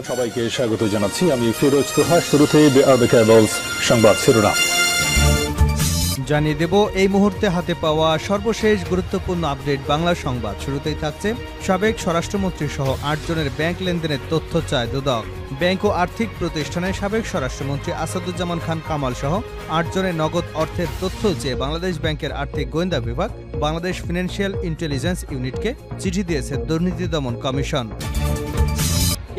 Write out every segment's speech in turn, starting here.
সবাইকে স্বাগত জানাচ্ছি। আমি ফিরোজ তোহা। শুরুতেই সংবাদ শিরোনাম জানিয়ে দেব এই মুহূর্তে হাতে পাওয়া সর্বশেষ গুরুত্বপূর্ণ আপডেট বাংলা সংবাদ। শুরুতেই থাকছে সাবেক স্বরাষ্ট্রমন্ত্রী সহ ৮ জনের ব্যাংক লেনদেনের তথ্য চায় দুদক। ব্যাংক ও আর্থিক প্রতিষ্ঠানে সাবেক স্বরাষ্ট্রমন্ত্রী আসাদুজ্জামান খান কামাল সহ ৮ জনের নগদ অর্থের তথ্য চেয়ে বাংলাদেশ ব্যাংকের আর্থিক গোয়েন্দা বিভাগ বাংলাদেশ ফিনান্সিয়াল ইন্টেলিজেন্স ইউনিটকে চিঠি দিয়েছে দুর্নীতি দমন কমিশন।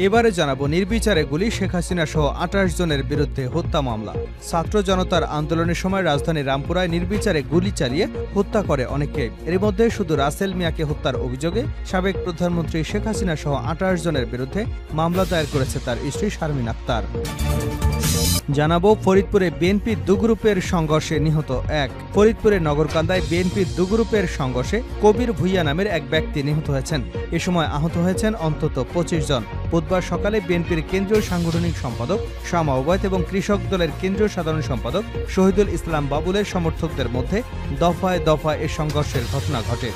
এবারে জানাবো নির্বিচারে গুলি শেখ হাসিনা সহ ২৮ জনের বিরুদ্ধে হত্যা মামলা। ছাত্র জনতার আন্দোলনের সময় রাজধানী রামপুরায় নির্বিচারে গুলি চালিয়ে হত্যা করে অনেকে। এর মধ্যে শুধু রাসেল মিয়াকে হত্যার অভিযোগে সাবেক প্রধানমন্ত্রী শেখ হাসিনা সহ ২৮ জনের বিরুদ্ধে মামলা দায়ের করেছে তার স্ত্রী শারমিন আক্তার। জানাবো ফরিদপুরে বিএনপির দু গ্রুপের সংঘর্ষে নিহত এক। ফরিদপুরের নগরকান্দায় বিএনপির দু গ্রুপের সংঘর্ষে কবির ভুইয়া নামের এক ব্যক্তি নিহত হয়েছেন। এ সময় আহত হয়েছেন অন্তত ২৫ জন। বুধবার সকালে বিএনপির কেন্দ্রীয় সাংগঠনিক সম্পাদক শামা ওবায়দ এবং কৃষক দলের কেন্দ্রীয় সাধারণ সম্পাদক শহীদুল ইসলাম বাবুলের সমর্থকদের মধ্যে দফায় দফায় এ সংঘর্ষের ঘটনা ঘটে।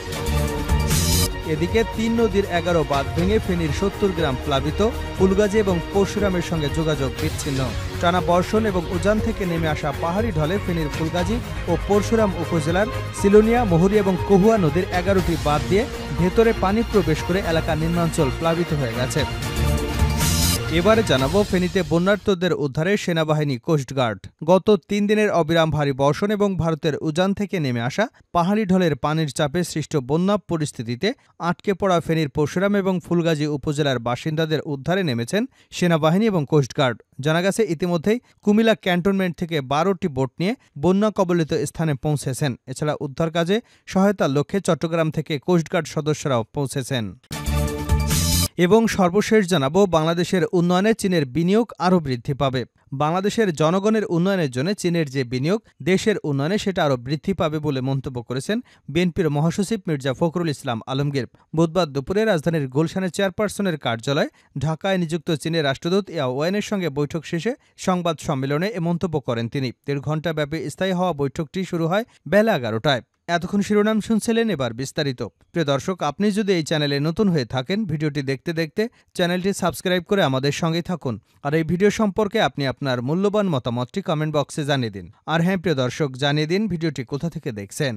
এদিকে ৩ নদীর ১১ বাঁধ ভেঙে ফেনীর ৭০ গ্রাম প্লাবিত। ফুলগাজী এবং পরশুরামের সঙ্গে যোগাযোগ বিচ্ছিন্ন। টানা বর্ষণ এবং উজান থেকে নেমে আসা পাহাড়ি ঢলে ফেনীর ফুলগাজী ও পরশুরাম উপজেলার সিলোনিয়া, মহুরী এবং কহুয়া নদীর ১১টি বাঁধ দিয়ে ভেতরে পানি প্রবেশ করে এলাকার নিম্নাঞ্চল প্লাবিত হয়ে গেছে। এবারে জানাবো ফেনীতে বন্যার্তদের উদ্ধারে সেনাবাহিনী, কোস্টগার্ড। গত ৩ দিনের অবিরাম ভারী বর্ষণ এবং ভারতের উজান থেকে নেমে আসা পাহাড়ি ঢলের পানির চাপে সৃষ্ট বন্যা পরিস্থিতিতে আটকে পড়া ফেনীর পরশুরাম এবং ফুলগাজী উপজেলার বাসিন্দাদের উদ্ধারে নেমেছেন সেনাবাহিনী এবং কোস্টগার্ড। জানা গেছে ইতিমধ্যেই কুমিল্লা ক্যান্টনমেন্ট থেকে ১২টি বোট নিয়ে বন্যা কবলিত স্থানে পৌঁছেছেন। এছাড়া উদ্ধার কাজে সহায়তার লক্ষ্যে চট্টগ্রাম থেকে কোস্টগার্ড সদস্যরাও পৌঁছেছেন। এবং সর্বশেষ জানাবো বাংলাদেশের উন্নয়নে চীনের বিনিয়োগ আরও বৃদ্ধি পাবে। বাংলাদেশের জনগণের উন্নয়নের জন্য চীনের যে বিনিয়োগ দেশের উন্নয়নে সেটা আরও বৃদ্ধি পাবে বলে মন্তব্য করেছেন বিএনপির মহাসচিব মির্জা ফখরুল ইসলাম আলমগীর। বুধবার দুপুরে রাজধানীর গুলশানে চেয়ারপারসনের কার্যালয়ে ঢাকায় নিযুক্ত চীনের রাষ্ট্রদূত ইয়া ওয়েনের সঙ্গে বৈঠক শেষে সংবাদ সম্মেলনে এ মন্তব্য করেন তিনি। ১.৫ ঘণ্টাব্যাপী স্থায়ী হওয়া বৈঠকটি শুরু হয় বেলা ১১টায়। এতক্ষণ শিরোনাম শুনছিলেন, এবার বিস্তারিত। প্রিয় দর্শক, আপনি যদি এই চ্যানেলে নতুন হয়ে থাকেন, ভিডিওটি দেখতে দেখতে চ্যানেলটি সাবস্ক্রাইব করে আমাদের সঙ্গেই থাকুন। আর এই ভিডিও সম্পর্কে আপনি আপনার মূল্যবান মতামতটি কমেন্ট বক্সে জানিয়ে দিন। আর হ্যাঁ প্রিয় দর্শক, জানিয়ে দিন ভিডিওটি কোথা থেকে দেখছেন।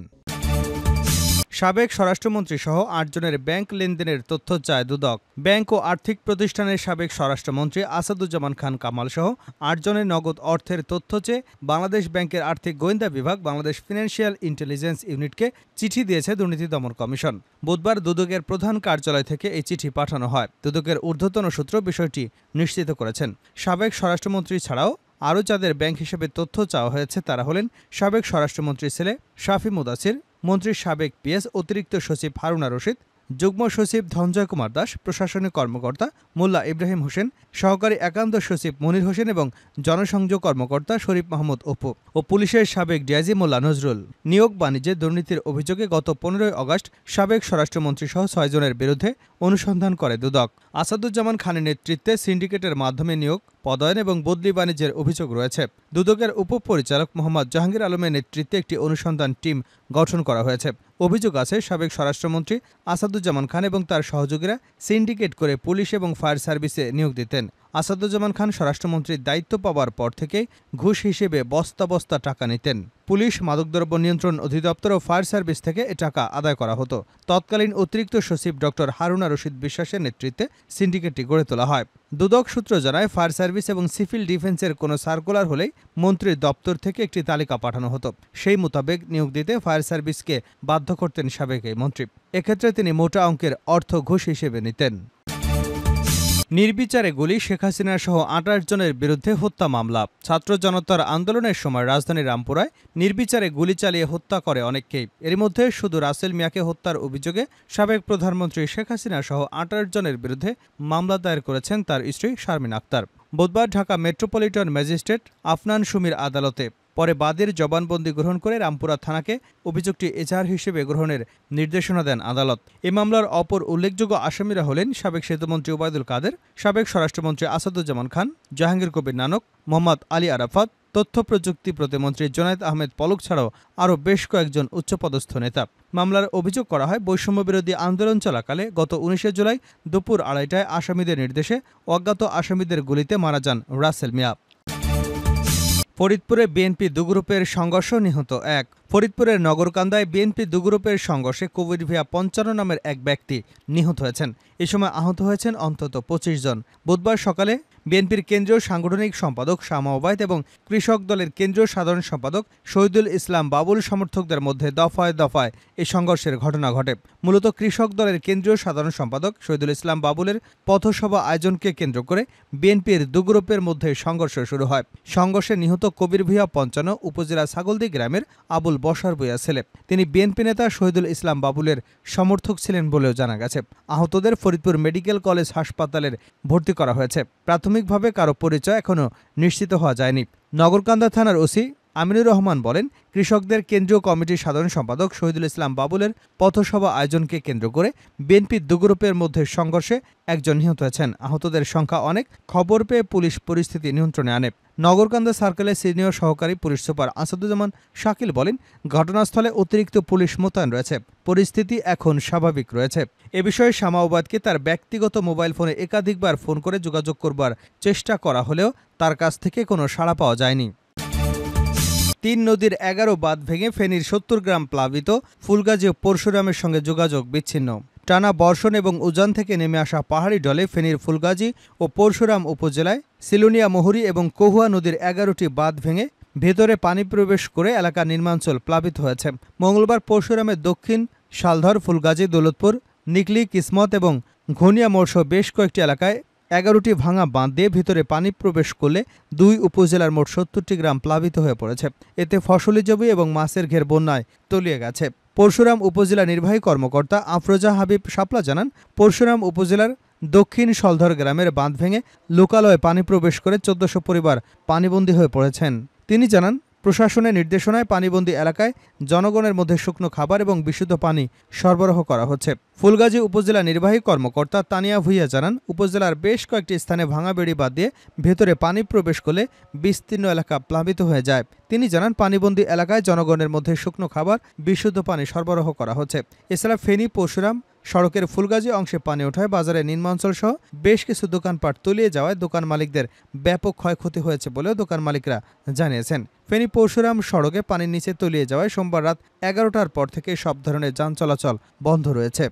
সাবেক স্বরাষ্ট্রমন্ত্রী সহ ৮ জনের ব্যাংক লেনদেনের তথ্য চায় দুদক। ব্যাংক ও আর্থিক প্রতিষ্ঠানের সাবেক স্বরাষ্ট্রমন্ত্রী আসাদুজ্জামান খান কামাল সহ ৮ জনের নগদ অর্থের তথ্য চেয়ে বাংলাদেশ ব্যাংকের আর্থিক গোয়েন্দা বিভাগ বাংলাদেশ ফিনান্সিয়াল ইন্টেলিজেন্স ইউনিটকে চিঠি দিয়েছে দুর্নীতি দমন কমিশন। বুধবার দুদকের প্রধান কার্যালয় থেকে এই চিঠি পাঠানো হয়। দুদকের ঊর্ধ্বতন সূত্র বিষয়টি নিশ্চিত করেছেন। সাবেক স্বরাষ্ট্রমন্ত্রী ছাড়াও আরও যাদের ব্যাংক হিসেবে তথ্য চাওয়া হয়েছে তারা হলেন সাবেক স্বরাষ্ট্রমন্ত্রীর ছেলে শাফি মুদাসির, মন্ত্রীর সাবেক পিএস অতিরিক্ত সচিব হারুনা রশিদ, যুগ্ম সচিব ধনঞ্জয় কুমার দাস, প্রশাসনিক কর্মকর্তা মোল্লা ইব্রাহিম হোসেন, সহকারী একান্ত সচিব মনির হোসেন এবং জনসংযোগ কর্মকর্তা শরীফ মাহমুদ অপু ও পুলিশের সাবেক ডিআইজি মোল্লা নজরুল। নিয়োগ বাণিজ্যে দুর্নীতির অভিযোগে গত ১৫ আগস্ট সাবেক স্বরাষ্ট্রমন্ত্রী সহ ৬ জনের বিরুদ্ধে অনুসন্ধান করে দুদক। আসাদুজ্জামান খানের নেতৃত্বে সিন্ডিকেটের মাধ্যমে নিয়োগ, পদায়ন এবং বদলি বাণিজ্যের অভিযোগ রয়েছে। দুদকের উপপরিচালক মোহাম্মদ জাহাঙ্গীর আলমের নেতৃত্বে একটি অনুসন্ধান টিম গঠন করা হয়েছে। অভিযোগ আছে সাবেক স্বরাষ্ট্রমন্ত্রী আসাদুজ্জামান খান এবং তার সহযোগীরা সিন্ডিকেট করে পুলিশ এবং ফায়ার সার্ভিসে নিয়োগ দিতেন। আসাদুজ্জামান খান স্বরাষ্ট্রমন্ত্রীর দায়িত্ব পাওয়ার পর থেকে ঘুষ হিসেবে বস্তা বস্তা টাকা নিতেন। পুলিশ, মাদকদ্রব্য নিয়ন্ত্রণ অধিদপ্তর ও ফায়ার সার্ভিস থেকে এ টাকা আদায় করা হতো। তৎকালীন অতিরিক্ত সচিব ডক্টর হারুনা রশিদ বিশ্বাসের নেতৃত্বে সিন্ডিকেটটি গড়ে তোলা হয়। দুদক সূত্র জানায় ফায়ার সার্ভিস এবং সিভিল ডিফেন্সের কোনো সার্কুলার হলেই মন্ত্রীর দপ্তর থেকে একটি তালিকা পাঠানো হতো। সেই মোতাবেক নিয়োগ দিতে ফায়ার সার্ভিসকে বাধ্য করতেন সাবেক এই মন্ত্রী। এক্ষেত্রে তিনি মোটা অঙ্কের অর্থ ঘুষ হিসেবে নিতেন। নির্বিচারে গুলি শেখ হাসিনা সহ ২৮ জনের বিরুদ্ধে হত্যা মামলা। ছাত্র জনতার আন্দোলনের সময় রাজধানীর রামপুরায় নির্বিচারে গুলি চালিয়ে হত্যা করে অনেককেই। এর মধ্যে শুধু রাসেল মিয়াকে হত্যার অভিযোগে সাবেক প্রধানমন্ত্রী শেখ হাসিনা সহ ২৮ জনের বিরুদ্ধে মামলা দায়ের করেছেন তার স্ত্রী শারমিন আক্তার। বুধবার ঢাকা মেট্রোপলিটন ম্যাজিস্ট্রেট আফনান সুমির আদালতে পরে বাদীর জবানবন্দি গ্রহণ করে রামপুরা থানাকে অভিযোগটি এজাহার হিসেবে গ্রহণের নির্দেশনা দেন আদালত। এ মামলার অপর উল্লেখযোগ্য আসামিরা হলেন সাবেক সেতুমন্ত্রী ওবায়দুল কাদের, সাবেক স্বরাষ্ট্রমন্ত্রী আসাদুজ্জামান খান, জাহাঙ্গীর কবির নানক, মোহাম্মদ আলী আরাফাত, তথ্য প্রযুক্তি প্রতিমন্ত্রী জুনায়েদ আহমেদ পলক ছাড়াও আরও বেশ কয়েকজন উচ্চপদস্থ নেতা। মামলার অভিযোগ করা হয়, বৈষম্যবিরোধী আন্দোলন চলাকালে গত ১৯ জুলাই দুপুর ২:৩০টায় আসামিদের নির্দেশে অজ্ঞাত আসামিদের গুলিতে মারা যান রাসেল মিয়া। ফরিদপুরে বিএনপি দুগ্রুপের সংঘর্ষ, নিহত এক। ফরিদপুরের নগরকান্দায় বিএনপি দুগ্রুপের সংঘর্ষে কবির ভিয়া ৫৫ নামের এক ব্যক্তি নিহত হয়েছেন। এ সময় আহত হয়েছেন অন্তত ২৫ জন। বুধবার সকালে বিএনপির কেন্দ্রীয় সাংগঠনিক সম্পাদক শামা ওবায়দ এবং কৃষক দলের কেন্দ্রীয় সাধারণ সম্পাদক শহীদুল ইসলাম বাবুল সমর্থকদের মধ্যে দফায় দফায় এই সংঘর্ষের ঘটনা ঘটে। মূলত কৃষক দলের কেন্দ্রীয় সাধারণ সম্পাদক শহীদুল ইসলাম বাবুলের পথসভা আয়োজনকে কেন্দ্র করে বিএনপির দুগ্রুপের মধ্যে সংঘর্ষ শুরু হয়। সংঘর্ষে নিহত কবির ভিয়া ৫৫ উপজেলা ছাগলদি গ্রামের আবুল বশার ভূঁইয়া ছেলে। তিনি বিএনপি নেতা শহীদুল ইসলাম বাবুলের সমর্থক ছিলেন বলেও জানা গেছে। আহতদের ফরিদপুর মেডিকেল কলেজ হাসপাতালে ভর্তি করা হয়েছে। প্রাথমিকভাবে কারো পরিচয় এখনও নিশ্চিত হওয়া যায়নি। নগরকান্দা থানার ওসি আমিনুর রহমান বলেন, কৃষকদের কেন্দ্রীয় কমিটির সাধারণ সম্পাদক শহীদুল ইসলাম বাবুলের পথসভা আয়োজনকে কেন্দ্র করে বিএনপি দুগ্রুপের মধ্যে সংঘর্ষে একজন নিহত হয়েছেন। আহতদের সংখ্যা অনেক। খবর পেয়ে পুলিশ পরিস্থিতি নিয়ন্ত্রণে আনে। নগরকান্দা সার্কেলের সিনিয়র সহকারী পুলিশ সুপার আসাদুজ্জামান শাকিল বলেন, ঘটনাস্থলে অতিরিক্ত পুলিশ মোতায়েন রয়েছে। পরিস্থিতি এখন স্বাভাবিক রয়েছে। এ বিষয়ে শামা ওবায়দকে তার ব্যক্তিগত মোবাইল ফোনে একাধিকবার ফোন করে যোগাযোগ করবার চেষ্টা করা হলেও তার কাছ থেকে কোনো সাড়া পাওয়া যায়নি। ৩ নদীর ১১ বাঁধ ভেঙে ফেনীর ৭০ গ্রাম প্লাবিত। ফুলগাজী ও পরশুরামের সঙ্গে যোগাযোগ বিচ্ছিন্ন। টানা বর্ষণ এবং উজান থেকে নেমে আসা পাহাড়ি ঢলে ফেনীর ফুলগাজী ও পরশুরাম উপজেলায় সিলুনিয়া মহুরী এবং কহুয়া নদীর ১১টি বাঁধ ভেঙে ভেতরে পানি প্রবেশ করে এলাকার নির্মাঞ্চল প্লাবিত হয়েছে। মঙ্গলবার পরশুরামের দক্ষিণ শালধর, ফুলগাজী, দৌলতপুর, নিকলি, কিসমত এবং ঘনিয়া মোড়সহ বেশ কয়েকটি এলাকায় ১১টি ভাঙা বাঁধ দিয়ে ভিতরে পানি প্রবেশ করলে ২ উপজেলার মোট ৭০টি গ্রাম প্লাবিত হয়ে পড়েছে। এতে ফসলি জমি এবং মাছের ঘের বন্যায় তলিয়ে গেছে। পরশুরাম উপজেলা নির্বাহী কর্মকর্তা আফরোজা হাবিব শাপলা জানান, পরশুরাম উপজেলার দক্ষিণ শলধর গ্রামের বাঁধ ভেঙে লোকালয়ে পানি প্রবেশ করে ১৪০০ পরিবার পানিবন্দী হয়ে পড়েছেন। তিনি জানান, প্রশাসনের নির্দেশনায় পানিবন্দী এলাকায় জনগণের মধ্যে শুকনো খাবার এবং বিশুদ্ধ পানি সরবরাহ করা হচ্ছে। ফুলগাজী উপজেলা নির্বাহী কর্মকর্তা তানিয়া ভূঁইয়া জানান, উপজেলার বেশ কয়েকটি স্থানে ভাঙা বেড়ি বাদ দিয়ে ভেতরে পানি প্রবেশ করলে বিস্তীর্ণ এলাকা প্লাবিত হয়ে যায়। তিনি জানান, পানিবন্দী এলাকায় জনগণের মধ্যে শুকনো খাবার, বিশুদ্ধ পানি সরবরাহ করা হচ্ছে। এছাড়া ফেনী পরশুরাম সড়কের ফুলগাজী অংশে পানি ওঠায় বাজারের নিম্নাঞ্চল সহ বেশ কিছু দোকানপাট তলিয়ে যাওয়ায় দোকান মালিকদের ব্যাপক ক্ষয়ক্ষতি হয়েছে বলেও দোকান মালিকরা জানিয়েছেন। ফেনী পরশুরাম সড়কে পানির নিচে তলিয়ে যাওয়ায় সোমবার রাত ১১টার পর থেকে সব ধরনের যান চলাচল বন্ধ রয়েছে।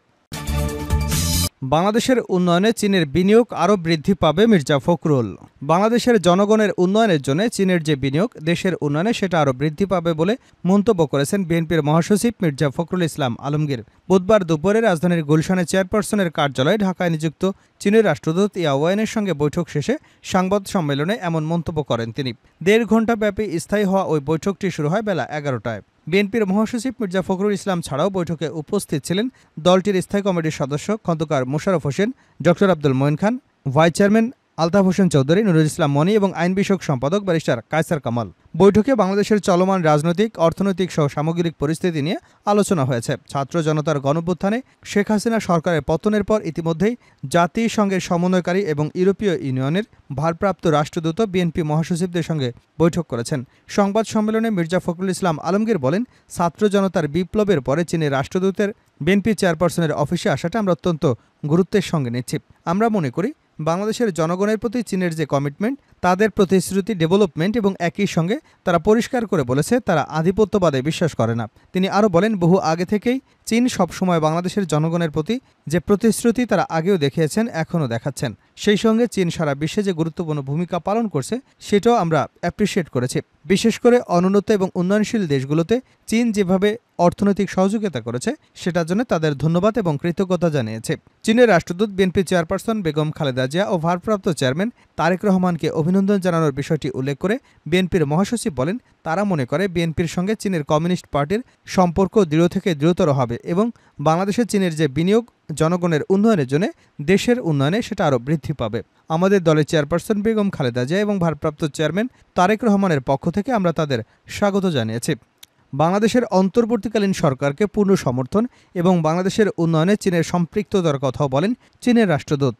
বাংলাদেশের উন্নয়নে চীনের বিনিয়োগ আরও বৃদ্ধি পাবে, মির্জা ফখরুল। বাংলাদেশের জনগণের উন্নয়নের জন্য চীনের যে বিনিয়োগ দেশের উন্নয়নে সেটা আরও বৃদ্ধি পাবে বলে মন্তব্য করেছেন বিএনপির মহাসচিব মির্জা ফখরুল ইসলাম আলমগীর। বুধবার দুপুরে রাজধানীর গুলশানে চেয়ারপারসনের কার্যালয়ে ঢাকায় নিযুক্ত চীনের রাষ্ট্রদূত ইয়া ওয়েনের সঙ্গে বৈঠক শেষে সংবাদ সম্মেলনে এমন মন্তব্য করেন তিনি। ১.৫ ঘণ্টাব্যাপী স্থায়ী হওয়া ওই বৈঠকটি শুরু হয় বেলা ১১টায়। বিএনপির মহাসচিব মির্জা ফখরুল ইসলাম ছাড়াও বৈঠকে উপস্থিত ছিলেন দলটির স্থায়ী কমিটির সদস্য খন্দকার মোশাররফ হোসেন, ড আব্দুল মঈন খান, ভাইস চেয়ারম্যান আলতাফ হোসেন চৌধুরী, নুরুল ইসলাম মনি এবং আইন বিষয়ক সম্পাদক ব্যারিস্টার কায়সার কামাল। বৈঠকে বাংলাদেশের চলমান রাজনৈতিক, অর্থনৈতিক সহ সামগ্রিক পরিস্থিতি নিয়ে আলোচনা হয়েছে। ছাত্র জনতার গণঅভ্যুত্থানে শেখ হাসিনা সরকারের পতনের পর ইতিমধ্যেই জাতিসংঘের সমন্বয়কারী এবং ইউরোপীয় ইউনিয়নের ভারপ্রাপ্ত রাষ্ট্রদূত বিএনপি মহাসচিবদের সঙ্গে বৈঠক করেছেন। সংবাদ সম্মেলনে মির্জা ফখরুল ইসলাম আলমগীর বলেন, ছাত্র জনতার বিপ্লবের পরে চীনের রাষ্ট্রদূতের বিএনপি চেয়ারপারসনের অফিসে আসাটা আমরা অত্যন্ত গুরুত্বের সঙ্গে নিচ্ছি। আমরা মনে করি বাংলাদেশের জনগণের প্রতি চীনের যে কমিটমেন্ট, তাদের প্রতিশ্রুতি, ডেভেলপমেন্ট এবং একই সঙ্গে তারা পরিষ্কার করে বলেছে তারা আধিপত্যবাদে বিশ্বাস করে না। তিনি আরও বলেন, বহু আগে থেকেই চীন সবসময় বাংলাদেশের জনগণের প্রতি যে প্রতিশ্রুতি তারা আগেও দেখিয়েছেন, এখনও দেখাচ্ছেন। সেই সঙ্গে চীন সারা বিশ্বে যে গুরুত্বপূর্ণ ভূমিকা পালন করছে সেটাও আমরা অ্যাপ্রিসিয়েট করেছি। বিশেষ করে অনুন্নত এবং উন্নয়নশীল দেশগুলোতে চীন যেভাবে অর্থনৈতিক সহযোগিতা করেছে সেটার জন্য তাদের ধন্যবাদ এবং কৃতজ্ঞতা জানিয়েছে। চীনের রাষ্ট্রদূত বিএনপি চেয়ারপারসন বেগম খালেদা জিয়া ও ভারপ্রাপ্ত চেয়ারম্যান তারেক রহমানকে অভিনন্দন জানানোর বিষয়টি উল্লেখ করে বিএনপির মহাসচিব বলেন, তারা মনে করে বিএনপির সঙ্গে চীনের কমিউনিস্ট পার্টির সম্পর্ক দৃঢ় থেকে দৃঢ়তর হবে এবং বাংলাদেশে চীনের যে বিনিয়োগ জনগণের উন্নয়নের জন্য দেশের উন্নয়নে সেটা আরও বৃদ্ধি পাবে। আমাদের দলের চেয়ারপারসন বেগম খালেদা জিয়া এবং ভারপ্রাপ্ত চেয়ারম্যান তারেক রহমানের পক্ষ থেকে আমরা তাদের স্বাগত জানিয়েছি। বাংলাদেশের অন্তর্বর্তীকালীন সরকারকে পূর্ণ সমর্থন এবং বাংলাদেশের উন্নয়নে চীনের সম্পৃক্ততার কথাও বলেন চীনের রাষ্ট্রদূত।